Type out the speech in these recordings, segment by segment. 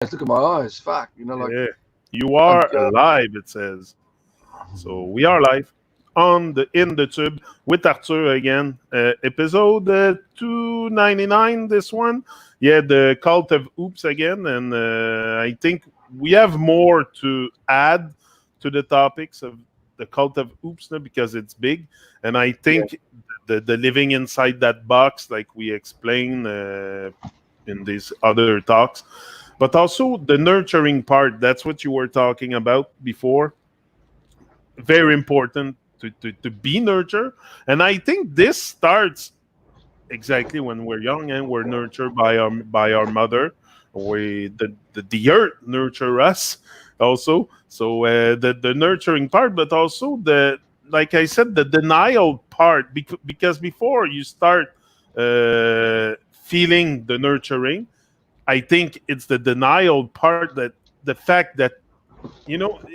Look at my eyes. Fuck, like Yeah. You I'm are alive, it says. So we are live on the in the tube with Arthur again. Episode 299. This one, yeah, the cult of oops again, and I think we have more to add to the topics of the cult of oops now because it's big, and I yeah. think the living inside that box, like we explained in these other talks, but also the nurturing part. That's what you were talking about before, very important to be nurtured. And I think this starts exactly when we're young and we're nurtured by our mother. The earth nurture us also. So the nurturing part, but also the, like I said, the denial part, because before you start feeling the nurturing, I think it's the denial part, that the fact that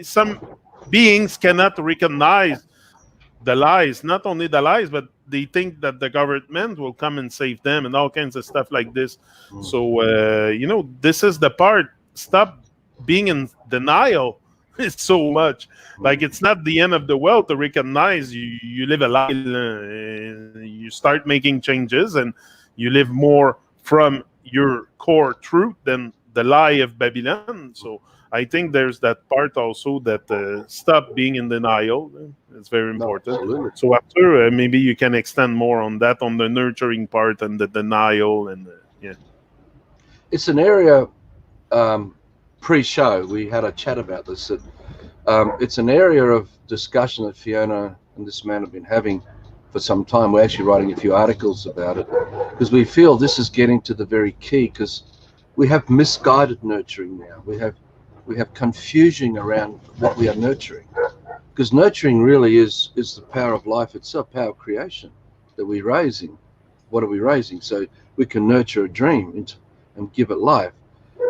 some beings cannot recognize the lies, not only the lies, but they think that the government will come and save them and all kinds of stuff like this. So this is the part. Stop being in denial. It's so much like it's not the end of the world to recognize you live a lie. You start making changes and you live more from your core truth than the lie of Babylon. So I think there's that part also, that stop being in denial. It's very No, important. absolutely. So after, maybe you can extend more on that, on the nurturing part and the denial, and yeah. It's an area. Um, Pre-show, we had a chat about this. That it's an area of discussion that Fiona and this man have been having for some time. We're actually writing a few articles about it because we feel this is getting to the very key. Because we have misguided nurturing now. We have confusion around what we are nurturing. Because nurturing really is the power of life itself, power of creation that we're raising. What are we raising? So we can nurture a dream and give it life.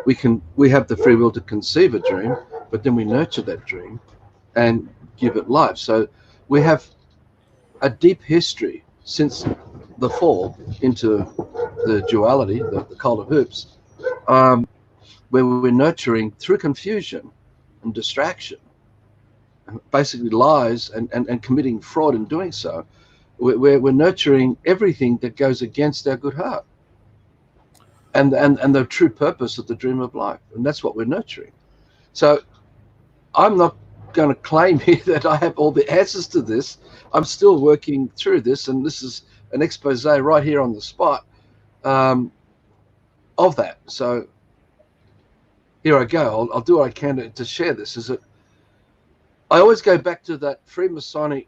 We have the free will to conceive a dream, but then we nurture that dream and give it life. So we have a deep history since the fall into the duality, the cult of hoops, um, where we're nurturing through confusion and distraction, basically lies and committing fraud in doing so. We're nurturing everything that goes against our good heart and the true purpose of the dream of life. And that's what we're nurturing. So I'm not going to claim here that I have all the answers to this. I'm still working through this, and this is an expose right here on the spot um, of that. So here I go. I'll do what I can to share this. Is that I always go back to that Freemasonic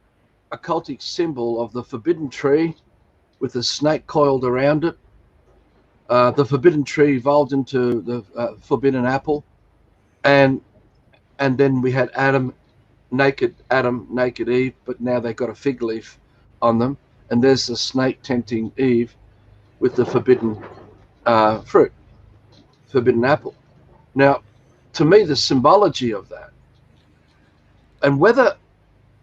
occultic symbol of the forbidden tree with the snake coiled around it. The forbidden tree evolved into the forbidden apple, and then we had Adam, naked Eve, but now they've got a fig leaf on them, and there's the snake tempting Eve with the forbidden fruit, forbidden apple. Now, to me, the symbology of that, and whether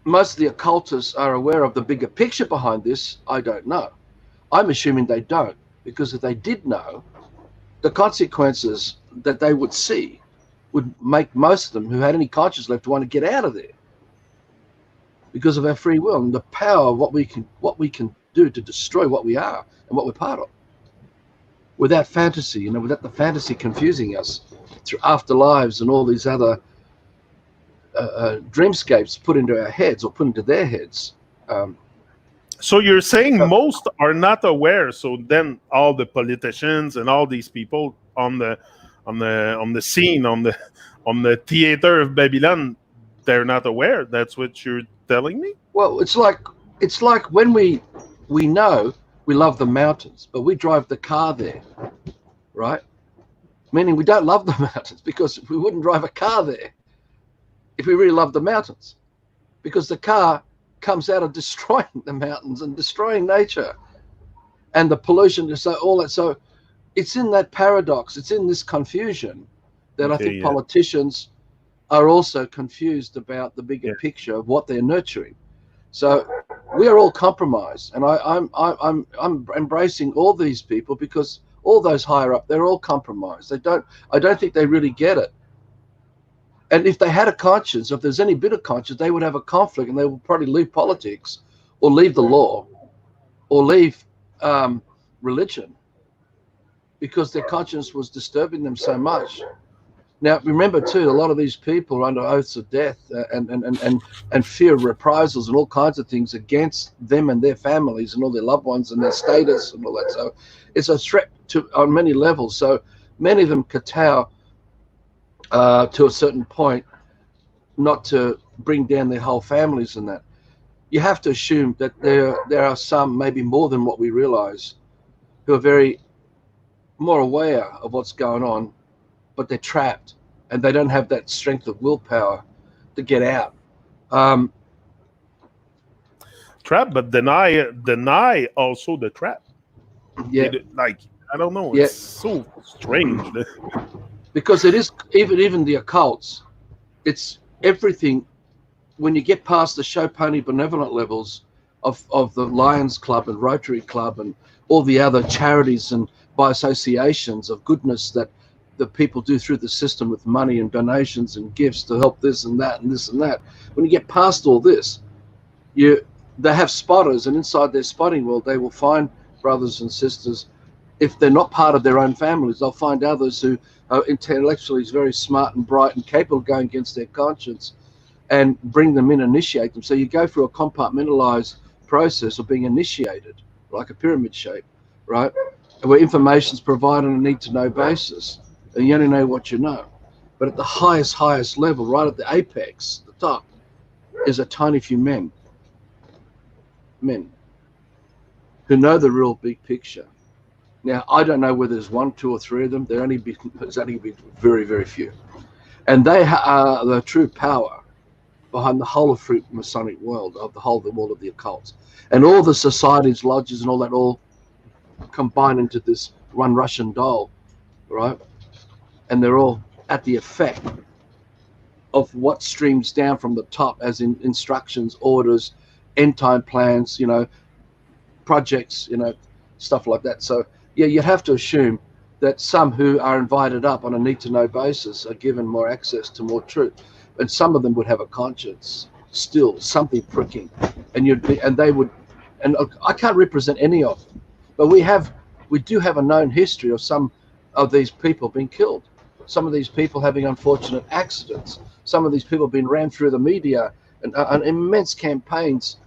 most of the occultists are aware of the bigger picture behind this, I don't know. I'm assuming they don't, because if they did know, the consequences that they would see would make most of them who had any conscience left want to get out of there because of our free will and the power of what we can do to destroy what we are and what we're part of. Without fantasy, without the fantasy confusing us through afterlives and all these other dreamscapes put into our heads or put into their heads. So you're saying most are not aware. So then all the politicians and all these people on the scene, on the theater of Babylon, they're not aware. That's what you're telling me. Well, it's like when we know we love the mountains, but we drive the car there, right? Meaning we don't love the mountains because we wouldn't drive a car there if we really love the mountains, because the car comes out of destroying the mountains and destroying nature and the pollution. So all that. So it's in that paradox. It's in this confusion that I Okay, think yeah, politicians are also confused about the bigger yeah. picture of what they're nurturing. So we are all compromised, and I'm embracing all these people because all those higher up, they're all compromised. I don't think they really get it. And if they had a conscience, if there's any bit of conscience, they would have a conflict, and they would probably leave politics, or leave the law, or leave religion, because their conscience was disturbing them so much. Now, remember too, a lot of these people are under oaths of death and fear of reprisals and all kinds of things against them and their families and all their loved ones and their status and all that. So it's a threat on many levels. So many of them kowtow to a certain point, not to bring down their whole families and that. You have to assume that there are some, maybe more than what we realize, who are very more aware of what's going on, but they're trapped and they don't have that strength of willpower to get out. Trap, but deny also the trap. Yeah, Like, I don't know. Yeah. It's so strange. because it is even the occults. It's everything. When you get past the show pony benevolent levels of the Lions Club and Rotary Club and all the other charities and by associations of goodness that the people do through the system with money and donations and gifts to help this and that and this and that. When you get past all this, they have spotters, and inside their spotting world, they will find brothers and sisters. If they're not part of their own families, they'll find others who are intellectually very smart and bright and capable of going against their conscience and bring them in, initiate them. So you go through a compartmentalized process of being initiated, like a pyramid shape, right? Where information is provided on a need-to-know basis, and you only know what you know. But at the highest level, right at the apex, the top, is a tiny few men who know the real big picture. Now, I don't know whether there's 1, 2, or 3 of them. There's only been very, very few. And they are the true power behind the whole of free Masonic world, of the world of the occult. And all the societies, lodges, and all that all combine into this one Russian doll, right? And they're all at the effect of what streams down from the top, as in instructions, orders, end time plans, projects, stuff like that. So yeah, you'd have to assume that some who are invited up on a need-to-know basis are given more access to more truth, and some of them would have a conscience, still something pricking, and they would. And I can't represent any of them, but we do have a known history of some of these people being killed, some of these people having unfortunate accidents, some of these people being rammed through the media and immense campaigns,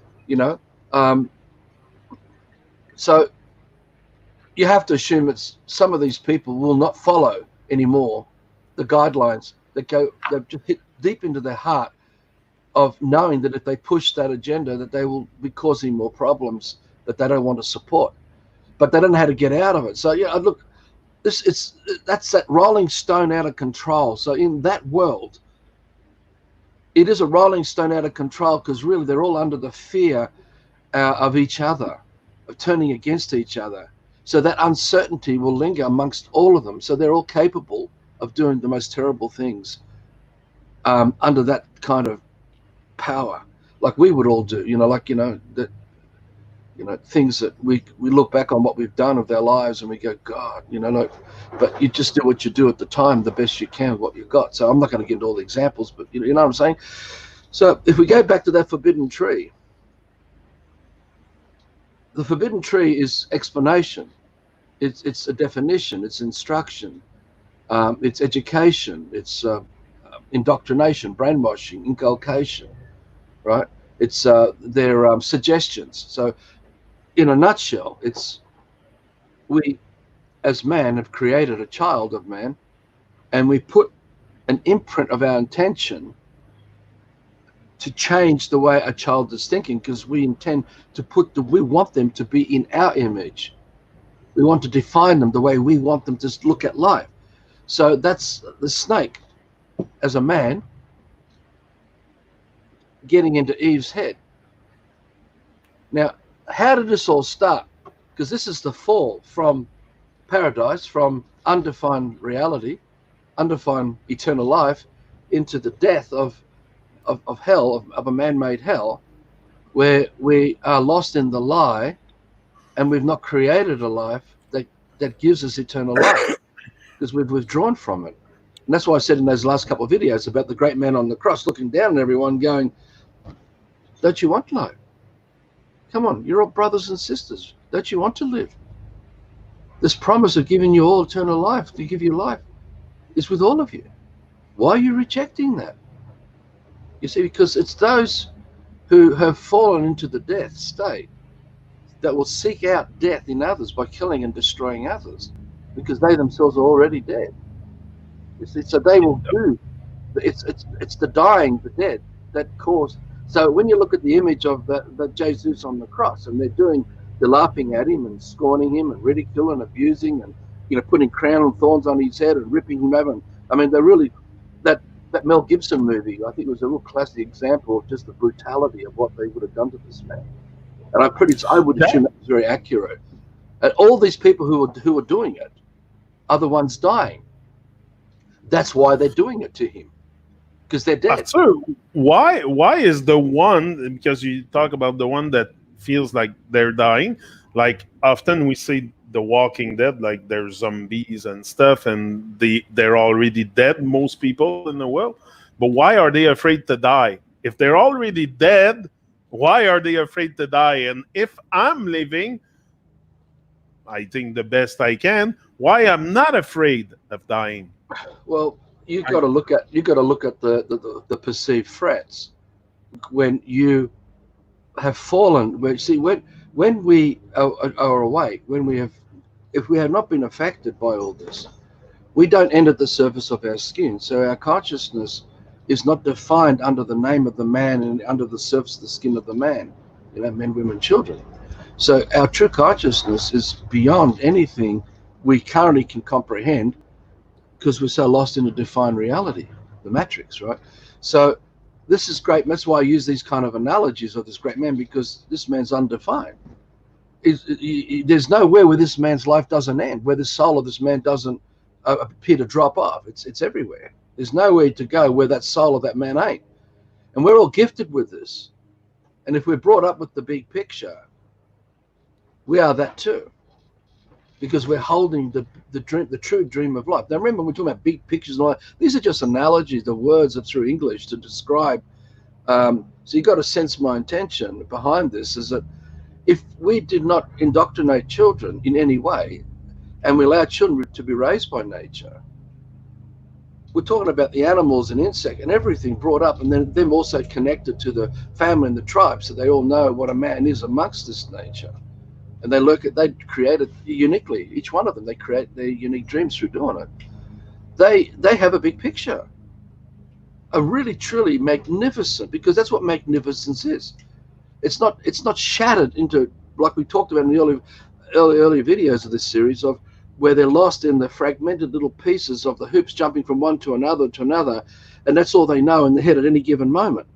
so you have to assume it's some of these people will not follow anymore the guidelines that just hit deep into their heart of knowing that if they push that agenda, that they will be causing more problems that they don't want to support, but they don't know how to get out of it. So yeah, look, that's that rolling stone out of control. So in that world, it is a rolling stone out of control, because really they're all under the fear of each other, of turning against each other. So that uncertainty will linger amongst all of them. So they're all capable of doing the most terrible things under that kind of power, like we would all do. Things that we look back on what we've done of their lives and we go, God, but you just do what you do at the time, the best you can with what you've got. So I'm not going to get into all the examples, but you know what I'm saying? So if we go back to that forbidden tree, the forbidden tree is explanation. It's a definition. It's instruction. It's education. It's indoctrination, brainwashing, inculcation, right? It's their suggestions. So in a nutshell, it's we as man have created a child of man, and we put an imprint of our intention to change the way a child is thinking, because we intend to we want them to be in our image. We want to define them the way we want them to look at life. So that's the snake as a man getting into Eve's head. Now, how did this all start? Because this is the fall from paradise, from undefined reality, undefined eternal life, into the death of hell, of a man-made hell, where we are lost in the lie, and we've not created a life that that gives us eternal life, because we've withdrawn from it. And that's why I said in those last couple of videos about the great man on the cross looking down at everyone going, don't you want life? Come on, you're all brothers and sisters. Don't you want to live? This promise of giving you all eternal life, to give you life, is with all of you. Why are you rejecting that? You see, because it's those who have fallen into the death state that will seek out death in others by killing and destroying others, because they themselves are already dead. You see, so they will do. It's the dying, the dead, that cause. So when you look at the image of the Jesus on the cross, and they're laughing at him and scorning him and ridiculing and abusing and putting crown and thorns on his head and ripping him over. I mean, they're really that Mel Gibson movie. I think it was a real classic example of just the brutality of what they would have done to this man. And I would assume that was very accurate. And all these people who are doing it are the ones dying. That's why they're doing it to him, because they're dead. So why is the one, because you talk about the one that feels like they're dying, like often we see the Walking Dead, like they're zombies and stuff, and they're already dead, most people in the world. But why are they afraid to die? If they're already dead, why are they afraid to die? And if I'm living, I think the best I can, why I'm not afraid of dying? Well, you've got to look at the perceived threats when you have fallen. When we are awake, if we have not been affected by all this, we don't enter the surface of our skin. So our consciousness is not defined under the name of the man and under the surface of the skin of the man. Men, women, children. So our true consciousness is beyond anything we currently can comprehend, because we're so lost in a defined reality, the matrix, right? So this is great. That's why I use these kind of analogies of this great man, because this man's undefined. There's nowhere where this man's life doesn't end, where the soul of this man doesn't appear to drop off. It's everywhere. There's nowhere to go where that soul of that man ain't. And we're all gifted with this. And if we're brought up with the big picture, we are that too, because we're holding the true dream of life. Now remember, we're talking about big pictures and all that. These are just analogies. The words are through English to describe. So you've got to sense my intention behind this, is that if we did not indoctrinate children in any way, and we allow children to be raised by nature, we're talking about the animals and insect and everything brought up, and then them also connected to the family and the tribe, so they all know what a man is amongst this nature. And they create it uniquely. Each one of them, they create their unique dreams through doing it. They have a big picture, a really truly magnificent, because that's what magnificence is. It's not shattered into, like we talked about in the early videos of this series, of where they're lost in the fragmented little pieces of the hoops jumping from one to another, and that's all they know in the head at any given moment.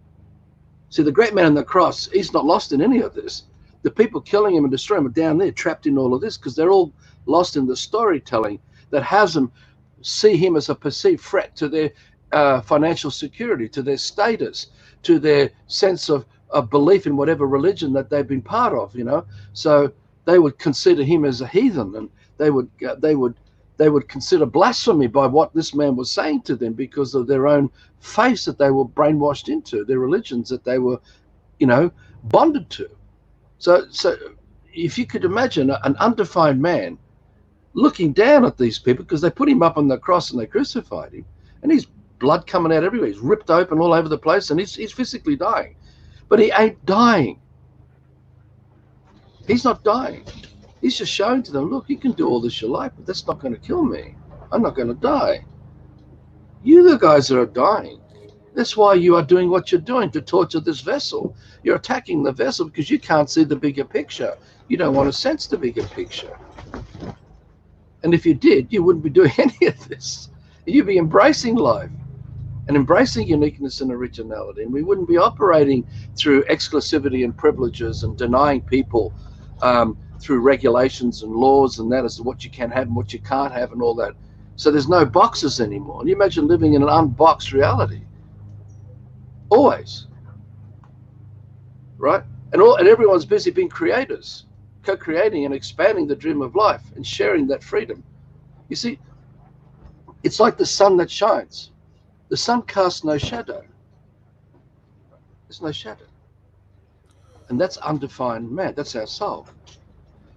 See, the great man on the cross, he's not lost in any of this. The people killing him and destroying him are down there trapped in all of this, because they're all lost in the storytelling that has them see him as a perceived threat to their financial security, to their status, to their sense of belief in whatever religion that they've been part of, So they would consider him as a heathen, and they would consider blasphemy by what this man was saying to them, because of their own faiths that they were brainwashed into, their religions that they were, bonded to. So if you could imagine an undefined man looking down at these people, because they put him up on the cross and they crucified him, and he's blood coming out everywhere. He's ripped open all over the place, and he's physically dying. But he ain't dying. He's not dying. He's just showing to them, look, you can do all this your life, but that's not going to kill me. I'm not going to die. You the guys that are dying. That's why you are doing what you're doing, to torture this vessel. You're attacking the vessel because you can't see the bigger picture. You don't want to sense the bigger picture. And if you did, you wouldn't be doing any of this. You'd be embracing life and embracing uniqueness and originality. And we wouldn't be operating through exclusivity and privileges and denying people through regulations and laws and that as to what you can have and what you can't have and all that. So there's no boxes anymore. And you imagine living in an unboxed reality. Always. Right? And everyone's busy being creators. co-creating and expanding the dream of life and sharing that freedom. You see, it's like the sun that shines. The sun casts no shadow. There's no shadow. And that's undefined man. That's our soul.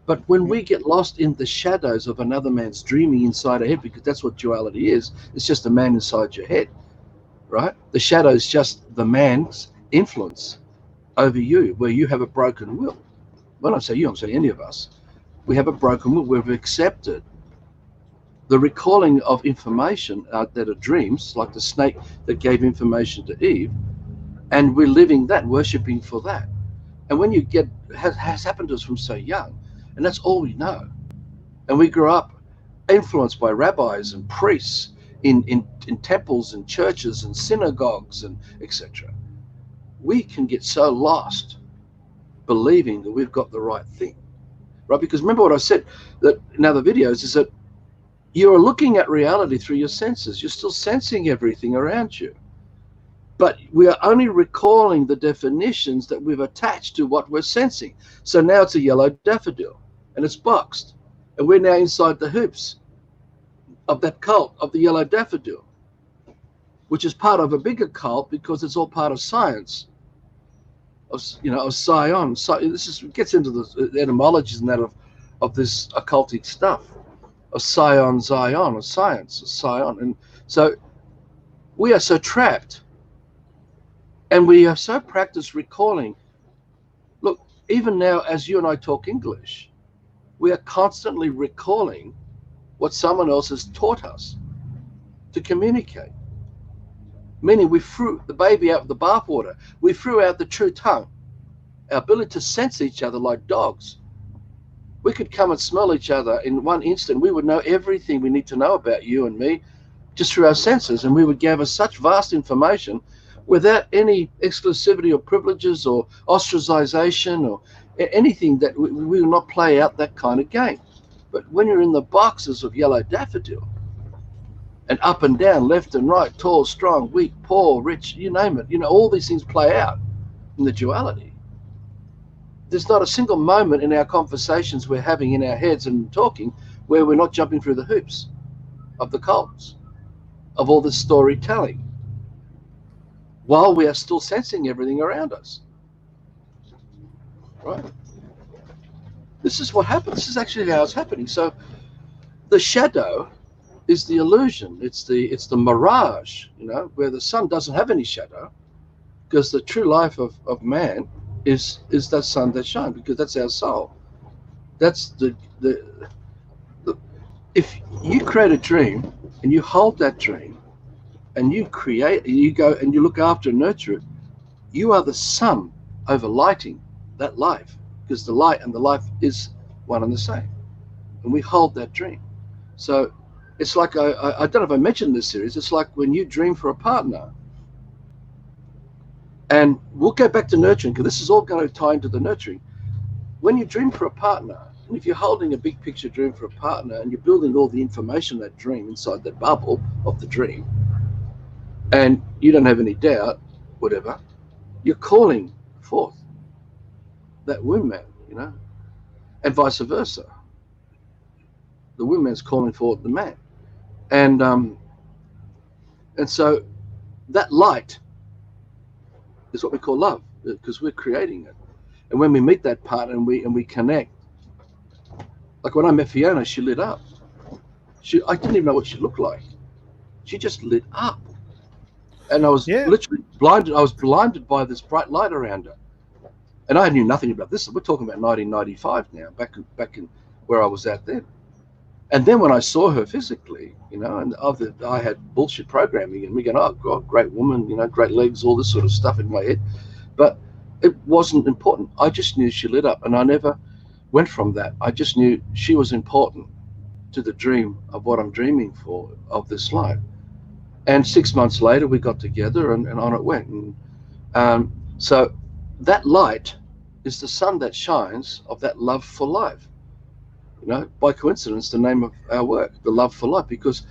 But when we get lost in the shadows of another man's dreaming inside our head, because that's what duality is, it's just a man inside your head, right? The shadow is just the man's influence over you, where you have a broken will. When I say you, I'm saying any of us. We have a broken will. We've accepted the recalling of information that are dreams, like the snake that gave information to Eve, and we're living that, worshipping for that. And when you get, has happened to us from so young, and that's all we know. And we grew up influenced by rabbis and priests in temples and churches and synagogues and etc. We can get so lost believing that we've got the right thing, right? Because remember what I said that in other videos is that you are looking at reality through your senses. You're still sensing everything around you. But we are only recalling the definitions that we've attached to what we're sensing. So now it's a yellow daffodil and it's boxed. And we're now inside the hoops of that cult of the yellow daffodil, which is part of a bigger cult because it's all part of science, of Sion. So this gets into the etymologies and that of this occultic stuff, of Sion, Zion, of science, of Sion. And so we are so trapped. And we are so practiced recalling. Look, even now, as you and I talk English, we are constantly recalling what someone else has taught us to communicate. Meaning we threw the baby out of the bathwater. We threw out the true tongue, our ability to sense each other like dogs. We could come and smell each other in one instant. We would know everything we need to know about you and me just through our senses, and we would gather such vast information without any exclusivity or privileges or ostracization or anything, that we will not play out that kind of game. But when you're in the boxes of yellow daffodil and up and down, left and right, tall, strong, weak, poor, rich, you name it, all these things play out in the duality. There's not a single moment in our conversations we're having in our heads and talking where we're not jumping through the hoops of the cults, of all this storytelling, while we are still sensing everything around us, right? This is what happens. This is actually how it's happening. So the shadow is the illusion. It's the mirage, where the sun doesn't have any shadow, because the true life of man is that sun that shines, because that's our soul. That's the if you create a dream and you hold that dream and you go and you look after and nurture it, you are the sun overlighting that life, because the light and the life is one and the same, and we hold that dream. So it's like, I don't know if I mentioned this series, it's like when you dream for a partner, and we'll go back to nurturing, because this is all going to tie into the nurturing. When you dream for a partner, and if you're holding a big picture dream for a partner and you're building all the information of that dream inside that bubble of the dream, and you don't have any doubt, whatever, you're calling forth that woman, and vice versa. The woman's calling forth the man. And so that light is what we call love, because we're creating it. And when we meet that partner and we connect, like when I met Fiona, she lit up. I didn't even know what she looked like. She just lit up. And I was literally blinded. I was blinded by this bright light around her. And I knew nothing about this. We're talking about 1995 now, back in where I was at then. And then when I saw her physically, and I had bullshit programming, and we going, oh God, great woman, great legs, all this sort of stuff in my head. But it wasn't important. I just knew she lit up, and I never went from that. I just knew she was important to the dream of what I'm dreaming for, of this life. And 6 months later, we got together, and on it went. And so that light is the sun that shines of that love for life. By coincidence, the name of our work, the love for life, because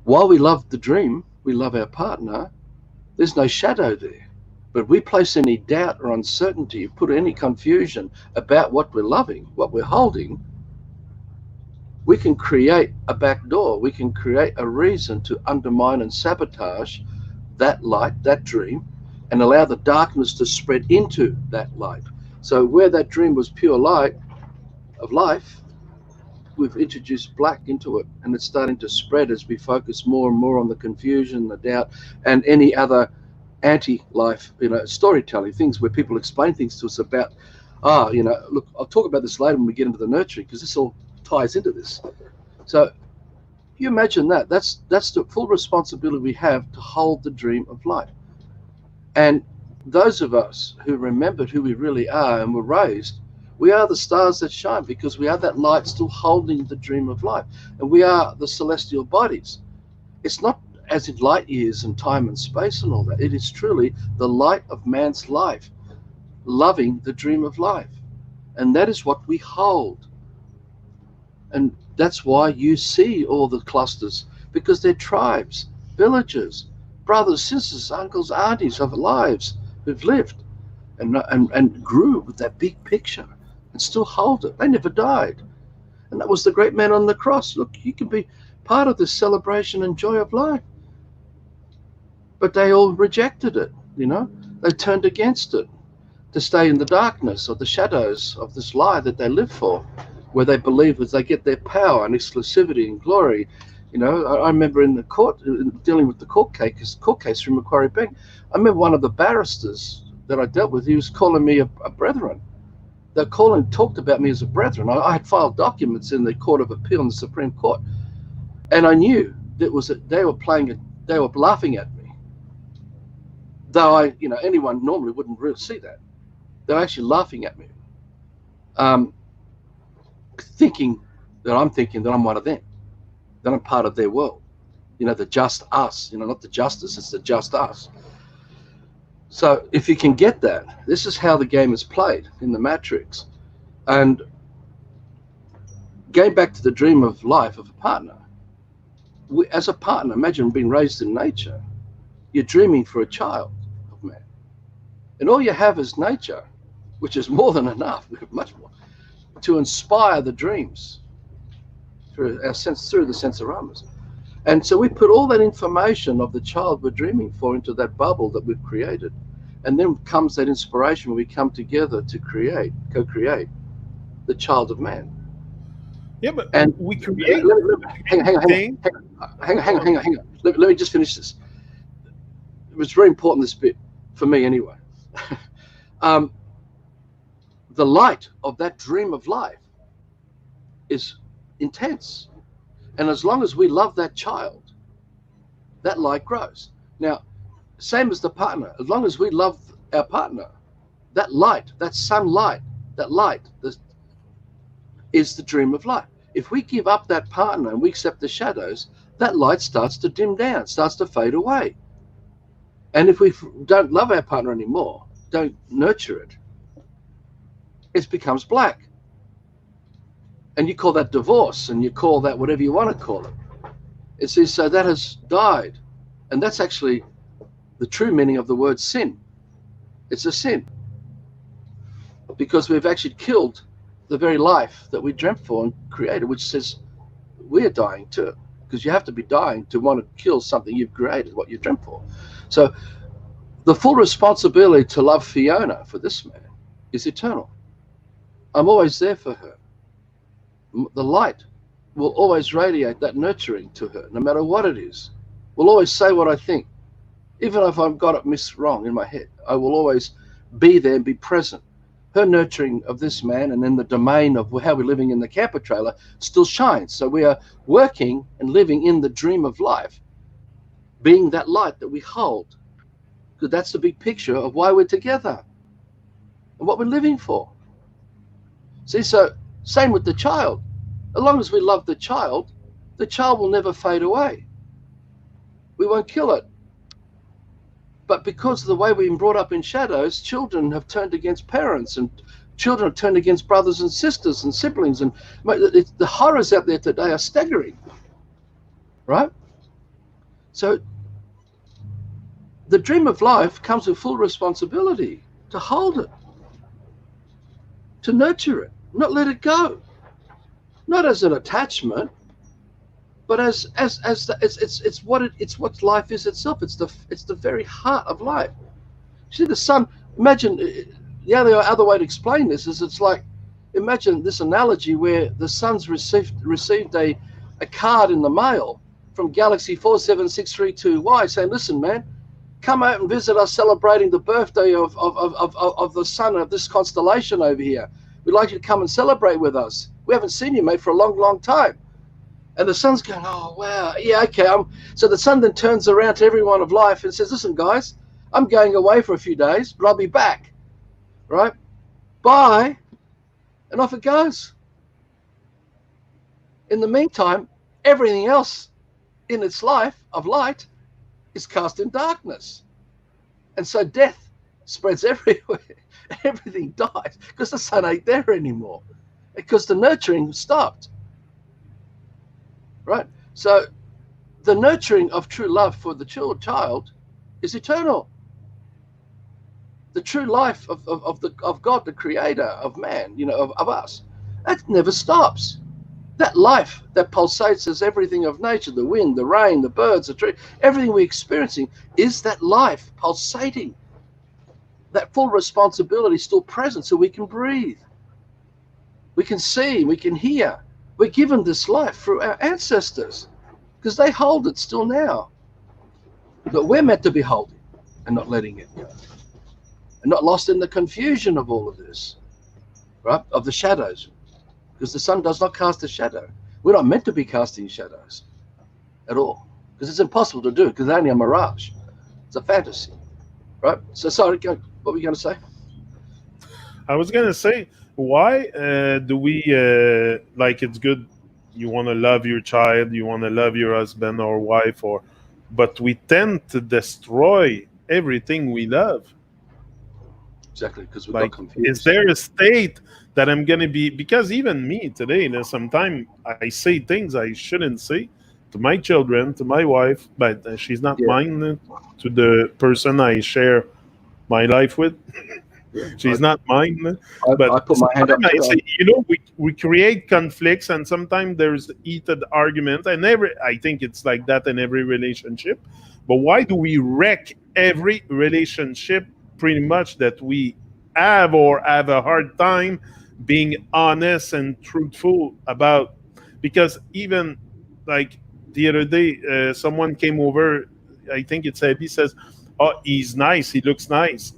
while we love the dream, we love our partner, there's no shadow there. But we place any doubt or uncertainty, put any confusion about what we're loving, what we're holding, we can create a back door. We can create a reason to undermine and sabotage that light, that dream, and allow the darkness to spread into that light. So where that dream was pure light of life, we've introduced black into it, and it's starting to spread as we focus more and more on the confusion, the doubt, and any other anti-life, storytelling, things where people explain things to us about, look, I'll talk about this later when we get into the nurturing, because this all ties into this. So you imagine that. That's the full responsibility we have to hold the dream of light. And those of us who remembered who we really are and were raised, we are the stars that shine because we are that light still holding the dream of life. And we are the celestial bodies. It's not as in light years and time and space and all that. It is truly the light of man's life, loving the dream of life. And that is what we hold. And that's why you see all the clusters, because they're tribes, villages, brothers, sisters, uncles, aunties of lives who've lived and grew with that big picture and still hold it. They never died. And that was the great man on the cross. Look, you can be part of this celebration and joy of life. But they all rejected it, They turned against it to stay in the darkness or the shadows of this lie that they live for, where they believe as they get their power and exclusivity and glory. I remember in the court, dealing with the court case from Macquarie Bank, I remember one of the barristers that I dealt with, he was calling me a brethren. They talked about me as a brethren. I had filed documents in the Court of Appeal in the Supreme Court, and I knew they were laughing at me. Though anyone normally wouldn't really see that. They were actually laughing at me, thinking that I'm one of them, that I'm part of their world. The just us, not the justice, it's the just us. So if you can get that, this is how the game is played in the Matrix. And going back to the dream of life of a partner, as a partner, imagine being raised in nature. You're dreaming for a child of man. And all you have is nature, which is more than enough, much more, to inspire the dreams through the sensorimas. And so we put all that information of the child we're dreaming for into that bubble that we've created. And then comes that inspiration when we come together to co-create the child of man. Yeah, but And we create. hang on. Let me just finish this. It was very important, this bit, for me anyway. The light of that dream of life is intense. And as long as we love that child, that light grows. Now, same as the partner, as long as we love our partner, that light, that sunlight, that light is the dream of life. If we give up that partner and we accept the shadows, that light starts to dim down, starts to fade away. And if we don't love our partner anymore, don't nurture it, it becomes black. And you call that divorce, and you call that whatever you want to call it. So that has died. And that's actually the true meaning of the word sin. It's a sin. Because we've actually killed the very life that we dreamt for and created, which says we're dying too. Because you have to be dying to want to kill something you've created, what you dreamt for. So the full responsibility to love Fiona for this man is eternal. I'm always there for her. The light will always radiate that nurturing to her, no matter what it is. Will always say what I think. Even if I've got it wrong in my head, I will always be there and be present. Her nurturing of this man and in the domain of how we're living in the camper trailer still shines. So we are working and living in the dream of life, being that light that we hold. Because that's the big picture of why we're together and what we're living for. See, so same with the child. As long as we love the child will never fade away. We won't kill it. But because of the way we've been brought up in shadows, children have turned against parents, and children have turned against brothers and sisters and siblings. And the horrors out there today are staggering, right? So the dream of life comes with full responsibility to hold it, to nurture it, not let it go, not as an attachment, but it's what life is itself. It's the very heart of life. See, the sun. Imagine the other way to explain this is it's like, imagine this analogy where the sun's received a card in the mail from Galaxy 476322Y saying, listen, man, come out and visit us celebrating the birthday of the sun of this constellation over here. We'd like you to come and celebrate with us. We haven't seen you, mate, for a long, long time. And the sun's going, oh, wow, yeah, okay. So the sun then turns around to everyone of life and says, listen, guys, I'm going away for a few days, but I'll be back, right? Bye. And off it goes. In the meantime, everything else in its life of light is cast in darkness. And so death spreads everywhere. Everything dies because the sun ain't there anymore, because the nurturing stopped. Right? So the nurturing of true love for the child is eternal. The true life of God, the creator of man, of us, that never stops. That life that pulsates as everything of nature, the wind, the rain, the birds, the tree, everything we're experiencing is that life pulsating. That full responsibility is still present so we can breathe. We can see, we can hear. We're given this life through our ancestors because they hold it still now. But we're meant to be holding and not letting it go. And not lost in the confusion of all of this, right? Of the shadows. Because the sun does not cast a shadow. We're not meant to be casting shadows at all. Because it's impossible to do, because it's only a mirage. It's a fantasy, right? So sorry, what were you going to say? I was gonna say, why do we like? It's good. You want to love your child, you want to love your husband or wife, but we tend to destroy everything we love. Exactly, because we got Like, is confused. there a state that I'm gonna be? Because even me today, there's sometimes I say things I shouldn't say to my children, to my wife, but she's not Yeah, mine. To the person I share my life with. yeah. She's not mine. I But put my hand up sometimes I too. say, we create conflicts, and sometimes there's heated argument. And I think it's like that in every relationship. But why do we wreck every relationship pretty much that we have, or have a hard time being honest and truthful about? Because even like the other day, someone came over. I think it's Abby says, "Oh, he's nice. He looks nice."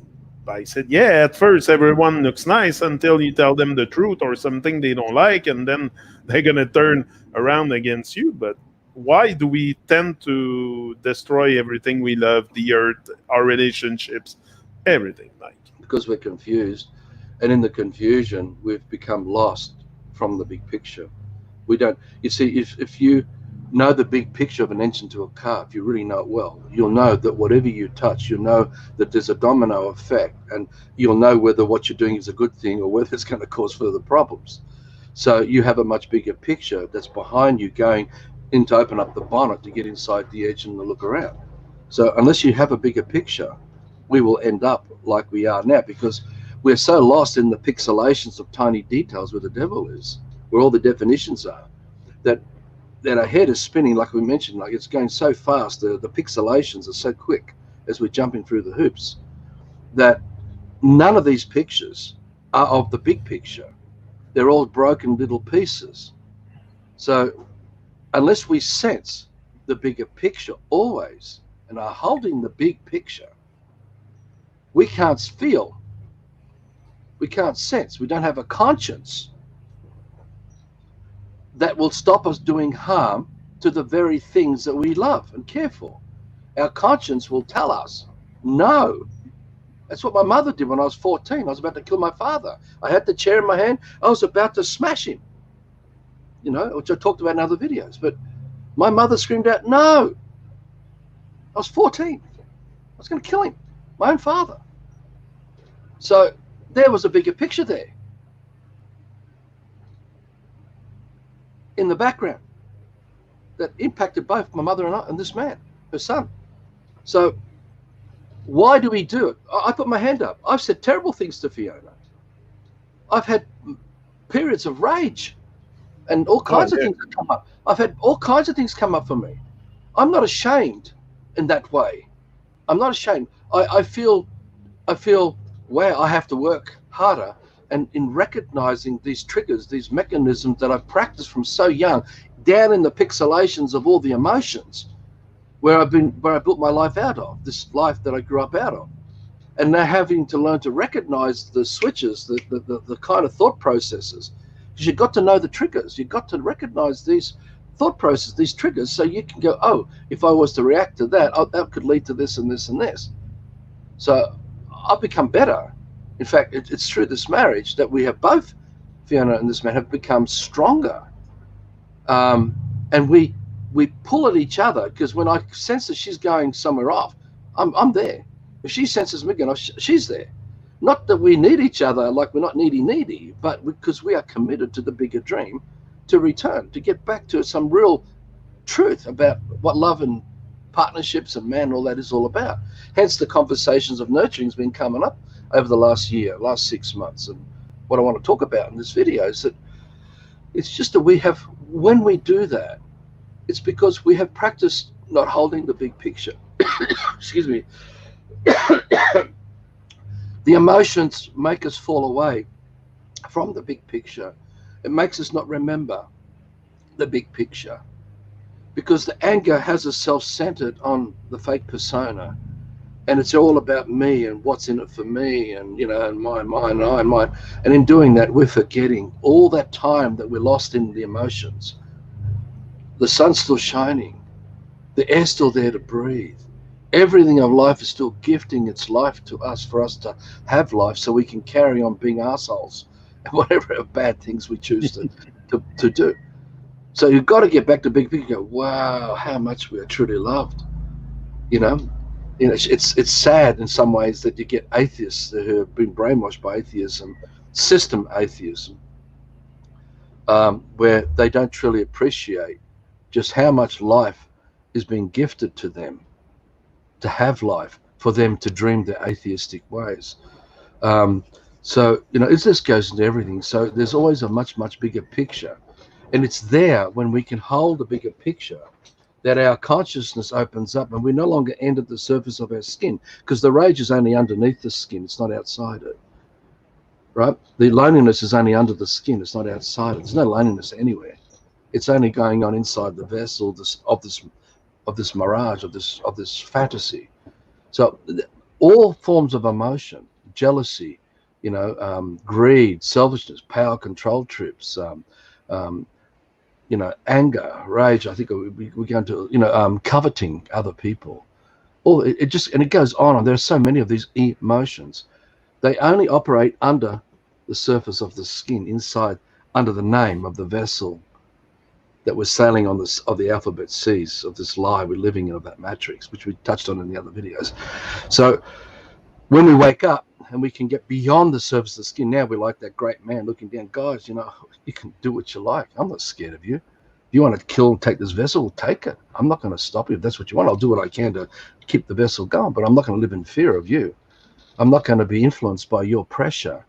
I said, yeah, at first everyone looks nice until you tell them the truth or something they don't like, and then they're going to turn around against you. But why do we tend to destroy everything we love, the earth, our relationships, everything? Like, Because we're confused. And in the confusion, we've become lost from the big picture. We don't, you see, if you know the big picture of an engine to a car, if you really know it well, you'll know that whatever you touch, you'll know that there's a domino effect, and you'll know whether what you're doing is a good thing or whether it's going to cause further problems. So you have a much bigger picture that's behind you going in to open up the bonnet to get inside the engine and look around. So unless you have a bigger picture, we will end up like we are now, because we're so lost in the pixelations of tiny details where the devil is, where all the definitions are, that our head is spinning, like we mentioned, like it's going so fast, the pixelations are so quick as we're jumping through the hoops, that none of these pictures are of the big picture. They're all broken little pieces. So unless we sense the bigger picture always and are holding the big picture, we can't feel, we can't sense, we don't have a conscience that will stop us doing harm to the very things that we love and care for. Our conscience will tell us, no. That's what my mother did when I was 14. I was about to kill my father. I had the chair in my hand. I was about to smash him, which I talked about in other videos. But my mother screamed out, no. I was 14. I was going to kill him, my own father. So there was a bigger picture there in the background that impacted both my mother and I and this man, her son. So Why do we do it? I put my hand up. I've said terrible things to Fiona. I've had periods of rage and all Oh kinds of yeah. things that come up. I've had all kinds of things come up for me. I'm not ashamed in that way. I'm not ashamed. I feel, wow, I have to work harder. And in recognizing these triggers, these mechanisms that I've practiced from so young, down in the pixelations of all the emotions, where I built my life out of, this life that I grew up out of. And now having to learn to recognize the switches, the kind of thought processes, because you've got to know the triggers. You've got to recognize these thought processes, these triggers, so you can go, oh, if I was to react to that, oh, that could lead to this and this and this. So I've become better. In fact, it's through this marriage that we have both, Fiona and this man, have become stronger. And we pull at each other, because when I sense that she's going somewhere off, I'm there. If she senses me going off, she's there. Not that we need each other, like we're not needy, but because we are committed to the bigger dream, to return, to get back to some real truth about what love and partnerships and man, all that is all about. Hence the conversations of nurturing has been coming up over the last 6 months. And what I want to talk about in this video is that it's just that when we do that, it's because we have practiced not holding the big picture. Excuse me. The emotions make us fall away from the big picture. It makes us not remember the big picture, because the anger has us self-centered on the fake persona, and it's all about me and what's in it for me, and and mine, I, mine. And in doing that, we're forgetting all that time that we're lost in the emotions. The sun's still shining, the air's still there to breathe. Everything of life is still gifting its life to us, for us to have life, so we can carry on being assholes and whatever bad things we choose to do. So you've got to get back to big picture. Go, wow, how much we are truly loved. It's sad in some ways that you get atheists who have been brainwashed by atheism, system atheism, where they don't truly appreciate just how much life is being gifted to them, to have life, for them to dream their atheistic ways. So this goes into everything. So there's always a much, much bigger picture. And it's there when we can hold a bigger picture that our consciousness opens up, and we no longer end at the surface of our skin, because the rage is only underneath the skin. It's not outside it, right? The loneliness is only under the skin. It's not outside it. There's no loneliness anywhere. It's only going on inside the vessel of this mirage, of this fantasy. So all forms of emotion, jealousy, greed, selfishness, power control trips, anger, rage. I think we're going to, coveting other people. It goes on. And there are so many of these emotions. They only operate under the surface of the skin, inside, under the name of the vessel that we're sailing on of the alphabet seas of this lie we're living in, of that matrix, which we touched on in the other videos. So when we wake up and we can get beyond the surface of the skin, now we're like that great man looking down. Guys, you can do what you like. I'm not scared of you. If you want to kill and take this vessel, take it. I'm not going to stop you. If that's what you want, I'll do what I can to keep the vessel going, but I'm not going to live in fear of you. I'm not going to be influenced by your pressure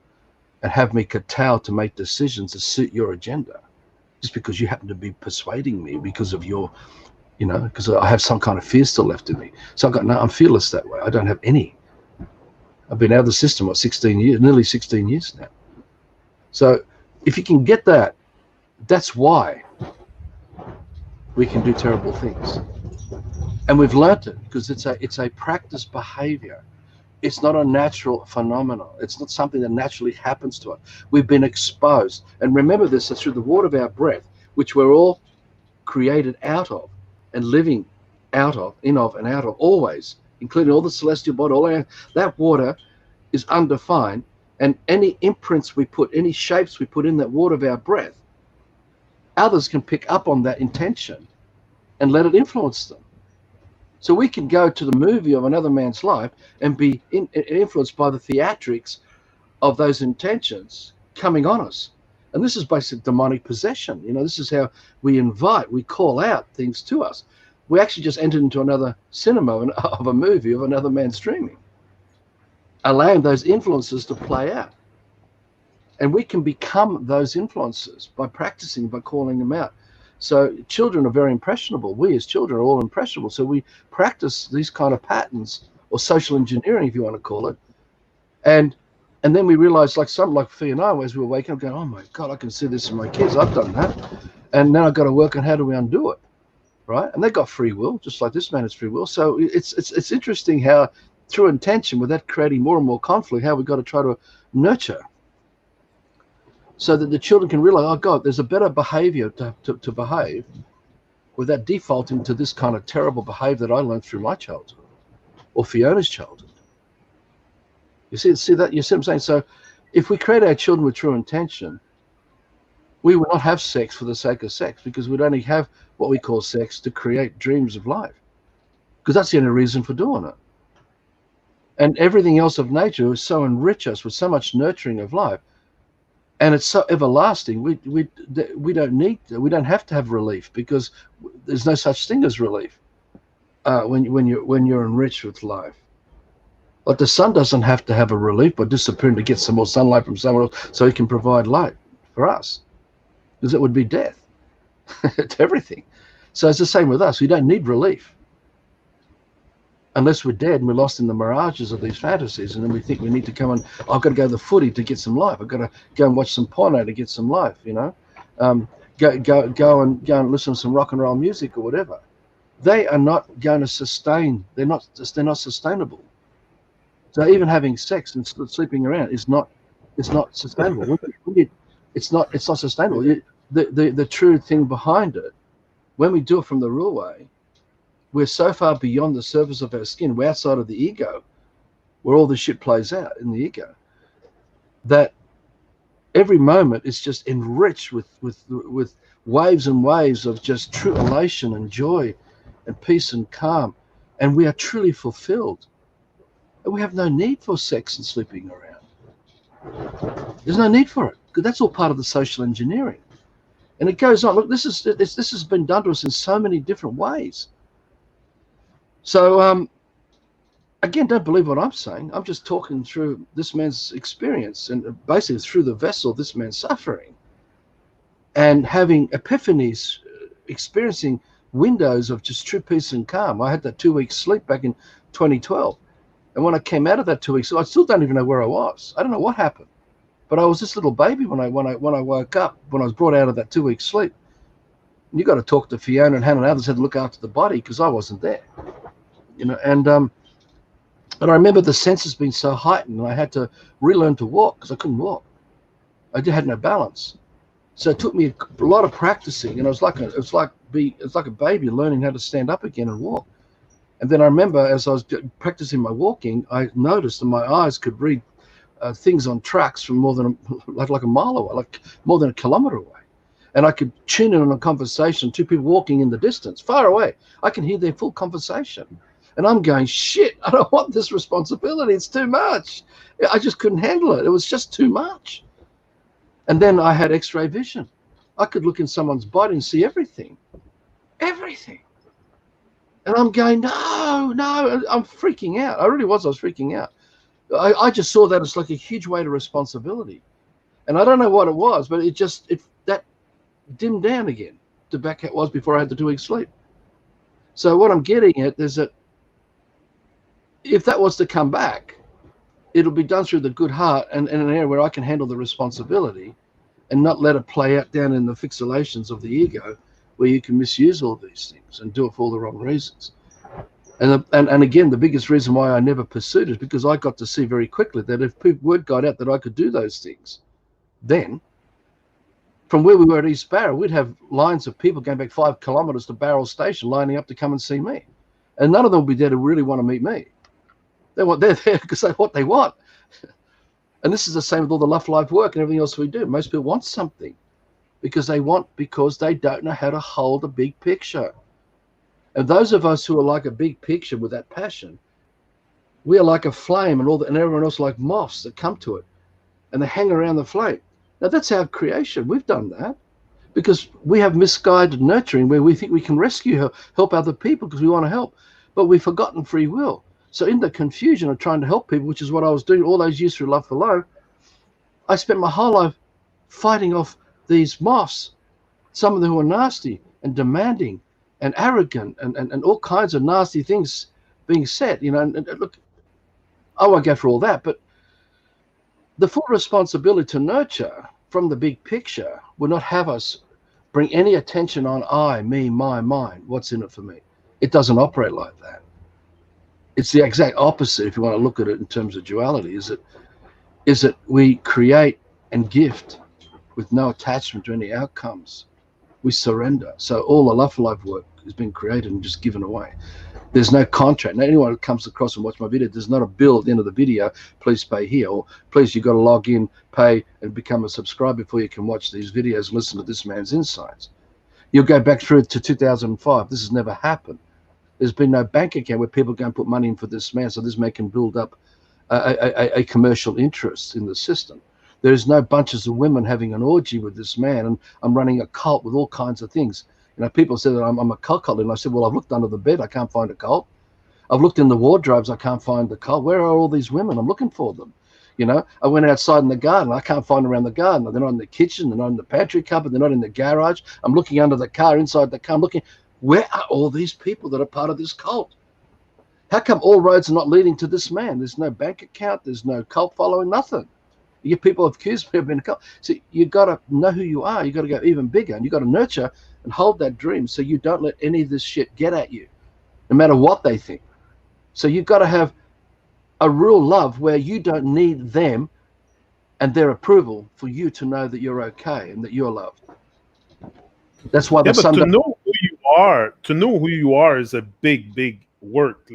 and have me curtailed to make decisions that suit your agenda, just because you happen to be persuading me because of your, because I have some kind of fear still left in me. So I'm fearless that way. I don't have any. I've been out of the system, 16 years, nearly 16 years now. So if you can get that, that's why we can do terrible things. And we've learnt it, because it's a practice behavior. It's not a natural phenomenon. It's not something that naturally happens to us. We've been exposed. And remember this, it's through the water of our breath, which we're all created out of and living out of, in of and out of, always, including all the celestial body. That water is undefined, and any imprints we put, any shapes we put in that water of our breath, others can pick up on that intention and let it influence them. So we can go to the movie of another man's life and be influenced by the theatrics of those intentions coming on us. And this is basic demonic possession. This is how we call out things to us. We actually just entered into another cinema of a movie of another man's dreaming. allowing those influences to play out. And we can become those influences by practicing, by calling them out. So children are very impressionable. We as children are all impressionable. So we practice these kind of patterns, or social engineering, if you want to call it. And then we realize, like something like Fee and I, as we were waking up, going, oh my God, I can see this in my kids. I've done that. And now I've got to work on how do we undo it, right? And they got free will, just like this man has free will. So it's interesting how, through intention, without creating more and more conflict, how we've got to try to nurture, so that the children can realize, oh God, there's a better behavior to behave without defaulting to this kind of terrible behavior that I learned through my childhood or Fiona's childhood. You see that? You see what I'm saying? So if we create our children with true intention, we will not have sex for the sake of sex, because we'd only have what we call sex to create dreams of life, because that's the only reason for doing it. And everything else of nature is so enrich us with so much nurturing of life. And it's so everlasting. We don't have to have relief, because there's no such thing as relief when you're enriched with life. Like the sun doesn't have to have a relief by disappearing to get some more sunlight from somewhere else so he can provide light for us, because it would be death to everything. So it's the same with us. We don't need relief unless we're dead and we're lost in the mirages of these fantasies, and then we think we need to come and, oh, I've got to go to the footy to get some life. I've got to go and watch some porno to get some life, you know. Go and listen to some rock and roll music or whatever. They are not going to sustain. They're not sustainable. So even having sex and sleeping around is not sustainable. It's not sustainable. The true thing behind it, when we do it from the real way, we're so far beyond the surface of our skin. We're outside of the ego, where all this shit plays out in the ego, that every moment is just enriched with waves and waves of just true elation and joy and peace and calm. And we are truly fulfilled. And we have no need for sex and sleeping around. There's no need for it, because that's all part of the social engineering. And it goes on. Look, this has been done to us in so many different ways. So, again, don't believe what I'm saying. I'm just talking through this man's experience, and basically through the vessel, this man's suffering and having epiphanies, experiencing windows of just true peace and calm. I had that 2 weeks sleep back in 2012. And when I came out of that 2 weeks, I still don't even know where I was. I don't know what happened, but I was this little baby when I woke up, when I was brought out of that 2 weeks sleep. And you got to talk to Fiona and Hannah and others had to look after the body, because I wasn't there, you know. And I remember the senses being so heightened, and I had to relearn to walk because I couldn't walk. I had no balance. So it took me a lot of practicing, and it's like a baby learning how to stand up again and walk. And then I remember, as I was practicing my walking, I noticed that my eyes could read things on tracks from more than like a mile away, like more than a kilometer away. And I could tune in on a conversation, two people walking in the distance, far away. I can hear their full conversation. And I'm going, shit, I don't want this responsibility. It's too much. I just couldn't handle it. It was just too much. And then I had X-ray vision. I could look in someone's body and see everything. Everything. And I'm going, no, I'm freaking out. I was freaking out. I just saw that as like a huge weight of responsibility. And I don't know what it was, but that dimmed down again to back it was before I had the 2 weeks sleep. So what I'm getting at is that if that was to come back, it'll be done through the good heart and in an area where I can handle the responsibility and not let it play out down in the fixations of the ego, where you can misuse all these things and do it for all the wrong reasons. And again, the biggest reason why I never pursued it is because I got to see very quickly that if word got out that I could do those things, then from where we were at East Barrow, we'd have lines of people going back 5 kilometers to Barrow Station lining up to come and see me. And none of them would be there to really want to meet me. They're there because that's what they want. And this is the same with all the love life work and everything else we do. Most people want something because they don't know how to hold a big picture. And those of us who are like a big picture with that passion, we are like a flame, and everyone else like moths that come to it and they hang around the flame. Now that's our creation. We've done that because we have misguided nurturing where we think we can rescue, help other people because we want to help, but we've forgotten free will. So in the confusion of trying to help people, which is what I was doing all those years through Love for Low, I spent my whole life fighting off these moths, some of them who are nasty and demanding and arrogant and all kinds of nasty things being said, and look, I won't go through all that, but the full responsibility to nurture from the big picture will not have us bring any attention on I, me, my, mine. What's in it for me? It doesn't operate like that. It's the exact opposite if you want to look at it in terms of duality, is that we create and gift with no attachment to any outcomes. We surrender. So all the Love for Life work has been created and just given away. There's no contract. Now, anyone who comes across and watch my video, there's not a bill at the end of the video, please pay here, or please, you've got to log in, pay, and become a subscriber before you can watch these videos and listen to this man's insights. You'll go back through to 2005. This has never happened. There's been no bank account where people go and put money in for this man so this man can build up a commercial interest in the system. There's no bunches of women having an orgy with this man, and I'm running a cult with all kinds of things. People say that I'm a cult, and I said, well, I've looked under the bed, I can't find a cult. I've looked in the wardrobes, I can't find the cult. Where are all these women? I'm looking for them. I went outside in the garden, I can't find them around the garden. They're not in the kitchen, they're not in the pantry cupboard, they're not in the garage. I'm looking under the car, inside the car, I'm looking. Where are all these people that are part of this cult? How come all roads are not leading to this man? There's no bank account, there's no cult following, nothing. You people have accused me of being a cult. So you got to know who you are. You got to go even bigger, and you got to nurture and hold that dream so you don't let any of this shit get at you, no matter what they think. So you've got to have a real love where you don't need them and their approval for you to know that you're okay and that you're loved. That's why but to know who you are is a big work,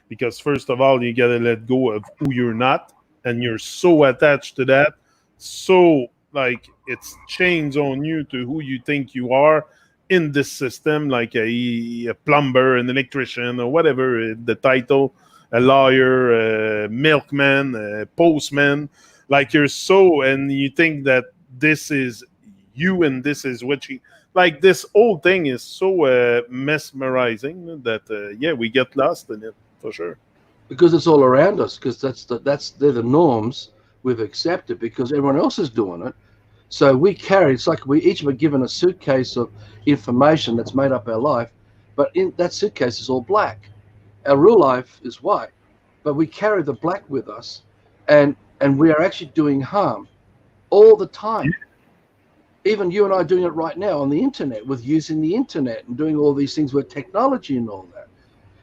because first of all, you got to let go of who you're not, and you're so attached to that, so like it's chains on you to who you think you are in this system, like a plumber, an electrician, or whatever the title, a lawyer, a milkman, a postman. Like you're so, and you think that this is you and this is what you like. This whole thing is so mesmerizing that we get lost in it for sure. Because it's all around us, because they're the norms we've accepted because everyone else is doing it. So we carry, it's like we each were given a suitcase of information that's made up our life, but in that suitcase is all black. Our real life is white, but we carry the black with us, and we are actually doing harm all the time. Even you and I are doing it right now on the internet with using the internet and doing all these things with technology and all that.